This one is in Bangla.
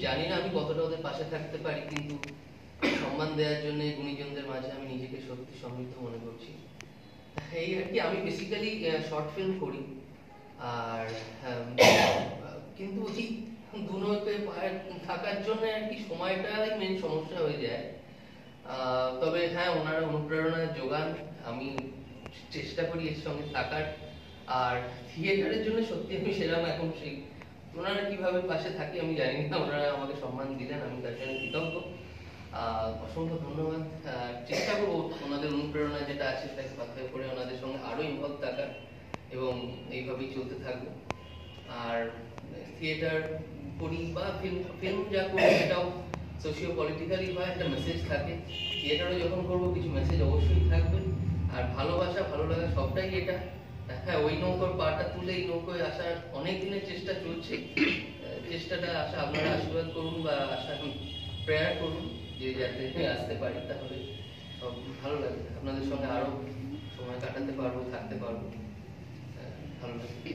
জানি না আমি কতটা ওদের পাশে থাকতে পারি, কিন্তু সম্মান দেওয়ার জন্য গুণীজনদের মাঝে আমি নিজেকে সত্যি সমৃদ্ধ মনে করছি। এই আর কি। আমি বেসিক্যালি শর্ট ফিল্ম করি, আর কিন্তু ওই দুনোতে থাকার জন্য আর কি সময়টাই মেন সমস্যা হয়ে যায়। তবে হ্যাঁ, ওনারা অনুপ্রেরণার যোগান, আমি চেষ্টা করি এর সঙ্গে থাকার। আর থিয়েটারের জন্য সত্যি আমি সেরকম এখন সেই ওনারা কিভাবে পাশে থাকে আমি জানি না, ওনারা আমাকে সম্মান দিলেন, আমি তার জন্য কৃতজ্ঞ। অসংখ্য ধন্যবাদ। চেষ্টা করবো ওনাদের অনুপ্রেরণা যেটা আছে সেটাকে পাথেয় করে ওনাদের সঙ্গে আরো ইনভলভ থাকার, এবং এইভাবেই চলতে থাকবো। আর থিয়েটার করি বা ফিল্ম যা করি সেটাও সোশিও পলিটিক্যালি হয়, একটা মেসেজ থাকে। থিয়েটারও যখন করবো কিছু মেসেজ অবশ্যই থাকবে। আর ভালোবাসা ভালো লাগা সবটাই এটা। হ্যাঁ, ওই নৌকোর পাটা তুলে এই নৌকোয় আসার অনেক দিনের চেষ্টা চলছে। চেষ্টাটা আশা আপনারা আশীর্বাদ করুন বা আশা প্রেয়ার করুন যে যাতে আসতে পারি, তাহলে সব ভালো লাগবে। আপনাদের সঙ্গে আরো সময় কাটাতে পারবো, থাকতে পারবো, ভালো লাগবে।